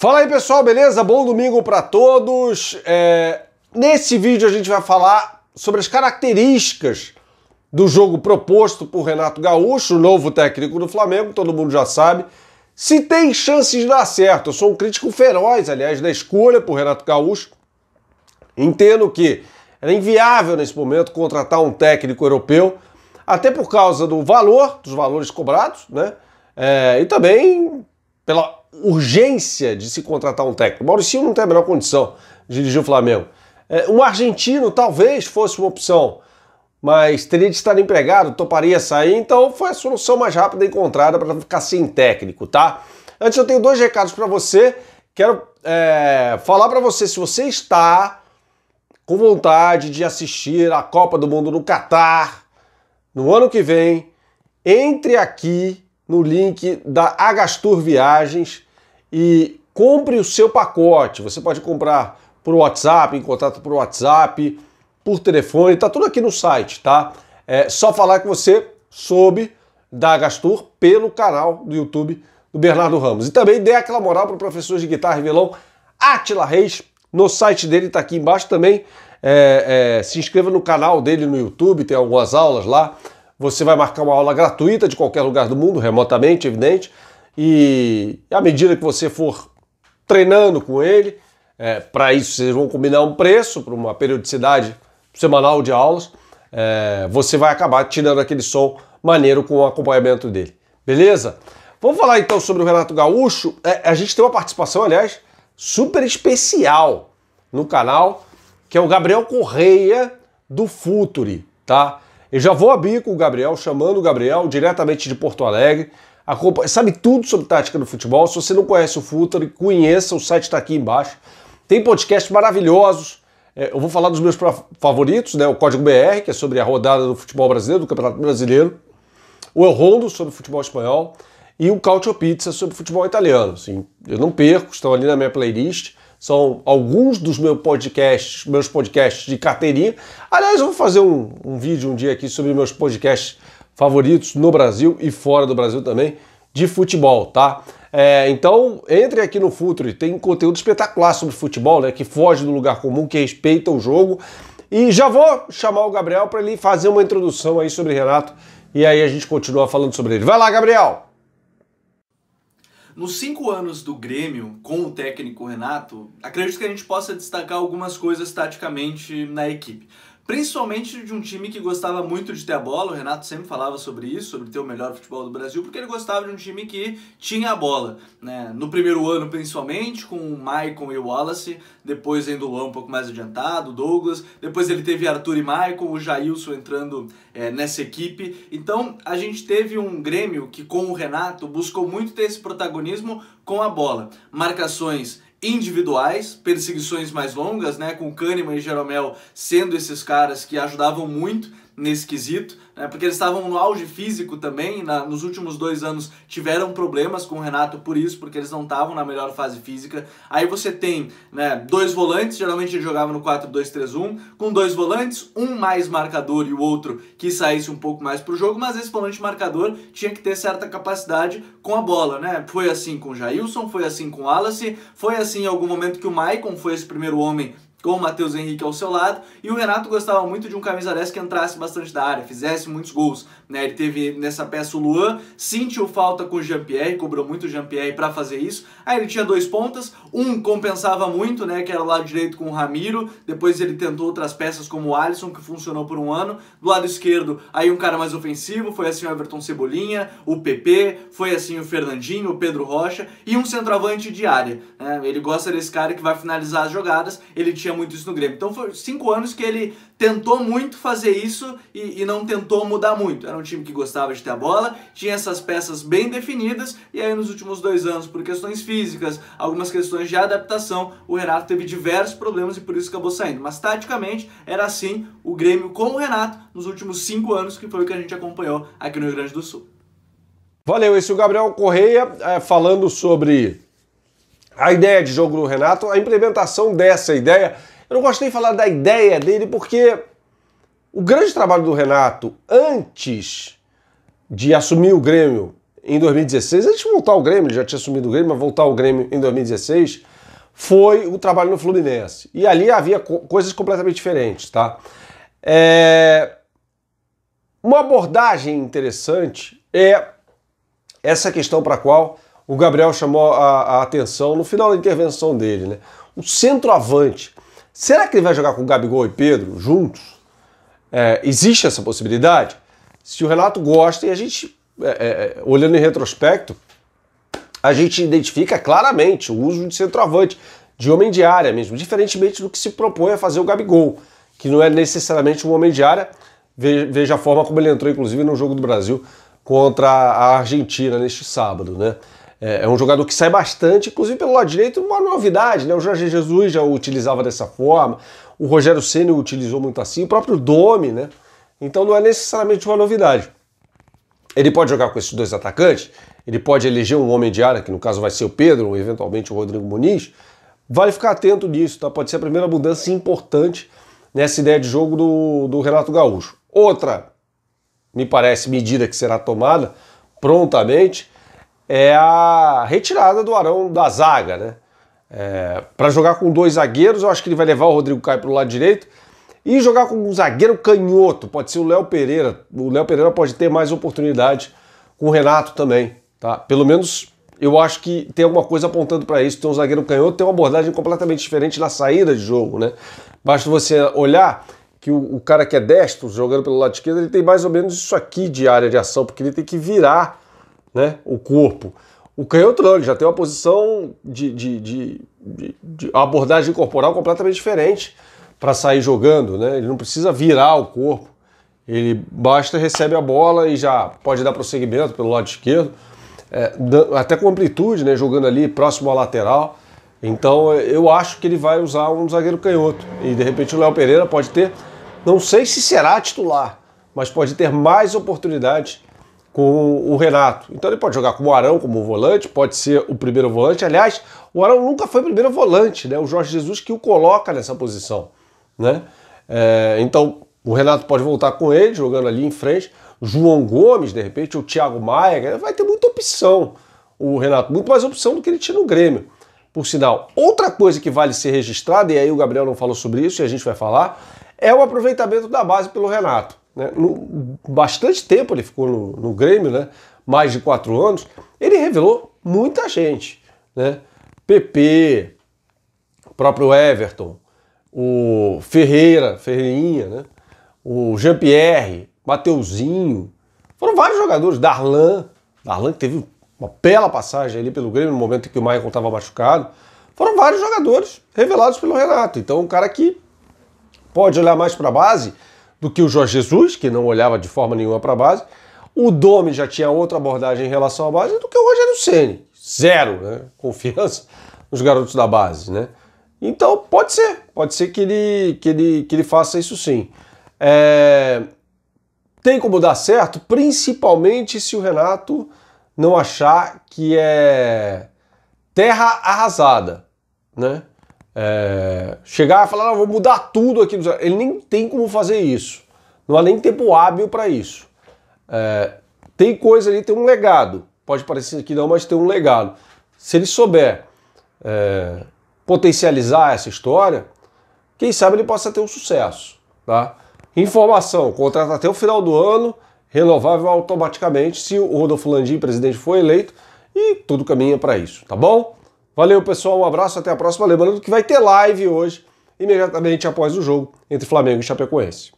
Fala aí pessoal, beleza? Bom domingo para todos. Nesse vídeo a gente vai falar sobre as características do jogo proposto por Renato Gaúcho, o novo técnico do Flamengo, todo mundo já sabe. Se tem chances de dar certo, eu sou um crítico feroz, aliás, da escolha por Renato Gaúcho. Entendo que era inviável nesse momento contratar um técnico europeu, até por causa do valor, dos valores cobrados, né? E também pela urgência de se contratar um técnico. O Mauricinho não tem a menor condição de dirigir o Flamengo. Um argentino talvez fosse uma opção, mas teria de estar empregado, toparia sair, então foi a solução mais rápida encontrada para ficar sem técnico, tá? Antes eu tenho dois recados para você. Quero falar para você, se você está com vontade de assistir a Copa do Mundo no Catar no ano que vem, entre aqui no link da Agastur Viagens e compre o seu pacote. Você pode comprar por WhatsApp, em contato por WhatsApp, por telefone, tá tudo aqui no site, tá? É só falar que você soube da Agastur pelo canal do YouTube do Bernardo Ramos. E também dê aquela moral para o professor de guitarra e violão Átila Reis, no site dele, tá aqui embaixo também. Se inscreva no canal dele no YouTube, tem algumas aulas lá. Você vai marcar uma aula gratuita de qualquer lugar do mundo, remotamente, evidente, e à medida que você for treinando com ele, para isso vocês vão combinar um preço, para uma periodicidade semanal de aulas, você vai acabar tirando aquele som maneiro com o acompanhamento dele, beleza? Vamos falar então sobre o Renato Gaúcho. A gente tem uma participação, aliás, super especial no canal, que é o Gabriel Correia do Futuri, tá? Eu já vou abrir com o Gabriel, chamando o Gabriel diretamente de Porto Alegre. Sabe tudo sobre tática do futebol. Se você não conhece o Futuri, conheça, o site está aqui embaixo. Tem podcasts maravilhosos. Eu vou falar dos meus favoritos, né? O Código BR, que é sobre a rodada do futebol brasileiro, do Campeonato Brasileiro. O El Rondo, sobre futebol espanhol. E o Cautio Pizza, sobre futebol italiano. Assim, eu não perco, estão ali na minha playlist. São alguns dos meus podcasts de carteirinha. Aliás, eu vou fazer um vídeo um dia aqui sobre meus podcasts favoritos no Brasil e fora do Brasil também, de futebol, tá? Então, entre aqui no Futuri, tem conteúdo espetacular sobre futebol, né? Que foge do lugar comum, que respeita o jogo. E já vou chamar o Gabriel para ele fazer uma introdução aí sobre Renato. E aí a gente continua falando sobre ele. Vai lá, Gabriel! Nos 5 anos do Grêmio, com o técnico Renato, acredito que a gente possa destacar algumas coisas taticamente na equipe. Principalmente de um time que gostava muito de ter a bola. O Renato sempre falava sobre isso, sobre ter o melhor futebol do Brasil, porque ele gostava de um time que tinha a bola, né? No primeiro ano, principalmente, com o Maicon e o Wallace, depois ainda o Luan um pouco mais adiantado, o Douglas, depois ele teve Arthur e Maicon, o Jailson entrando nessa equipe. Então, a gente teve um Grêmio que, com o Renato, buscou muito ter esse protagonismo com a bola. Marcações individuais, perseguições mais longas, né, com o Kahneman e Jeromel sendo esses caras que ajudavam muito nesse quesito, né, porque eles estavam no auge físico também. Nos últimos 2 anos tiveram problemas com o Renato por isso, porque eles não estavam na melhor fase física. Aí você tem, né, 2 volantes, geralmente ele jogava no 4-2-3-1, com 2 volantes, um mais marcador e o outro que saísse um pouco mais pro jogo, mas esse volante marcador tinha que ter certa capacidade com a bola, né? Foi assim com o Jailson, foi assim com o Wallace, foi assim em algum momento que o Maicon foi esse primeiro homem com o Matheus Henrique ao seu lado, e o Renato gostava muito de um camisa 10 que entrasse bastante da área, fizesse muitos gols, né? Ele teve nessa peça o Luan, sentiu falta com o Jean-Pierre, cobrou muito o Jean-Pierre para fazer isso. Aí ele tinha 2 pontas, um compensava muito, né, que era o lado direito com o Ramiro, depois ele tentou outras peças como o Alisson, que funcionou por um ano. Do lado esquerdo, aí um cara mais ofensivo, foi assim o Everton Cebolinha, o PP, foi assim o Fernandinho, o Pedro Rocha, e um centroavante de área, né? Ele gosta desse cara que vai finalizar as jogadas, ele tinha muito isso no Grêmio. Então foi 5 anos que ele tentou muito fazer isso e não tentou mudar muito. Era um time que gostava de ter a bola, tinha essas peças bem definidas, e aí nos últimos 2 anos, por questões físicas, algumas questões de adaptação, o Renato teve diversos problemas e por isso acabou saindo. Mas taticamente era assim o Grêmio com o Renato nos últimos 5 anos, que foi o que a gente acompanhou aqui no Rio Grande do Sul. Valeu, esse é o Gabriel Correia falando sobre a ideia de jogo do Renato, a implementação dessa ideia. Eu não gosto nem de falar da ideia dele, porque o grande trabalho do Renato, antes de assumir o Grêmio em 2016, antes de voltar ao Grêmio, ele já tinha assumido o Grêmio, mas voltar ao Grêmio em 2016, foi o trabalho no Fluminense. E ali havia coisas completamente diferentes, tá? Uma abordagem interessante é essa questão para a qual o Gabriel chamou a atenção no final da intervenção dele, né? O centroavante. Será que ele vai jogar com Gabigol e Pedro juntos? Existe essa possibilidade? Se o Renato gosta, e a gente, olhando em retrospecto, a gente identifica claramente o uso de centroavante, de homem de área mesmo, diferentemente do que se propõe a fazer o Gabigol, que não é necessariamente um homem de área. Veja a forma como ele entrou, inclusive, no Jogo do Brasil contra a Argentina neste sábado, né? É um jogador que sai bastante, inclusive pelo lado direito, uma novidade, né? O Jorge Jesus já o utilizava dessa forma, o Rogério Ceni o utilizou muito assim, o próprio Domi, né? Então não é necessariamente uma novidade. Ele pode jogar com esses dois atacantes, ele pode eleger um homem de área, que no caso vai ser o Pedro, ou eventualmente o Rodrigo Muniz. Vale ficar atento nisso, tá? Pode ser a primeira mudança importante nessa ideia de jogo do Renato Gaúcho. Outra, me parece, medida que será tomada prontamente é a retirada do Arão da zaga, né? Para jogar com dois zagueiros, eu acho que ele vai levar o Rodrigo Caio para o lado direito e jogar com um zagueiro canhoto, pode ser o Léo Pereira. O Léo Pereira pode ter mais oportunidade com o Renato também, tá? Pelo menos eu acho que tem alguma coisa apontando para isso. Tem um zagueiro canhoto, tem uma abordagem completamente diferente na saída de jogo, né? Basta você olhar que o cara que é destro, jogando pelo lado esquerdo, ele tem mais ou menos isso aqui de área de ação, porque ele tem que virar, né, o corpo. O canhoto não, ele já tem uma posição de abordagem corporal completamente diferente para sair jogando, né? Ele não precisa virar o corpo, ele basta recebe a bola e já pode dar prosseguimento pelo lado esquerdo, até com amplitude, né, jogando ali próximo à lateral. Então eu acho que ele vai usar um zagueiro canhoto e de repente o Léo Pereira pode ter, não sei se será titular, mas pode ter mais oportunidades com o Renato. Então ele pode jogar com o Arão como volante, pode ser o primeiro volante. Aliás, o Arão nunca foi primeiro volante, né? O Jorge Jesus que o coloca nessa posição, né? Então o Renato pode voltar com ele, jogando ali em frente. João Gomes, de repente, o Thiago Maia, vai ter muita opção o Renato, muito mais opção do que ele tinha no Grêmio, por sinal. Outra coisa que vale ser registrada, e aí o Gabriel não falou sobre isso e a gente vai falar, é o aproveitamento da base pelo Renato, né? Bastante tempo ele ficou no Grêmio, né? Mais de 4 anos, ele revelou muita gente, né? PP, o próprio Everton, o Ferreirinha, né? O Jean-Pierre, Mateuzinho, foram vários jogadores, Darlan que teve uma bela passagem ali pelo Grêmio no momento em que o Maicon estava machucado. Foram vários jogadores revelados pelo Renato. Então um cara que pode olhar mais para a base do que o Jorge Jesus, que não olhava de forma nenhuma para a base. O Domi já tinha outra abordagem em relação à base do que o Rogério Ceni. Zero, né? Confiança nos garotos da base, né? Então pode ser que ele faça isso sim. Tem como dar certo, principalmente se o Renato não achar que é terra arrasada, né? Chegar e falar, não, vou mudar tudo aqui. Ele nem tem como fazer isso. Não há nem tempo hábil para isso. Tem coisa ali, tem um legado. Pode parecer que não, mas tem um legado. Se ele souber potencializar essa história, quem sabe ele possa ter um sucesso, tá? Informação, contrato até o final do ano, renovável automaticamente se o Rodolfo Landim, presidente, for eleito, e tudo caminha para isso, tá bom? Valeu, pessoal, um abraço, até a próxima. Lembrando que vai ter live hoje, imediatamente após o jogo entre Flamengo e Chapecoense.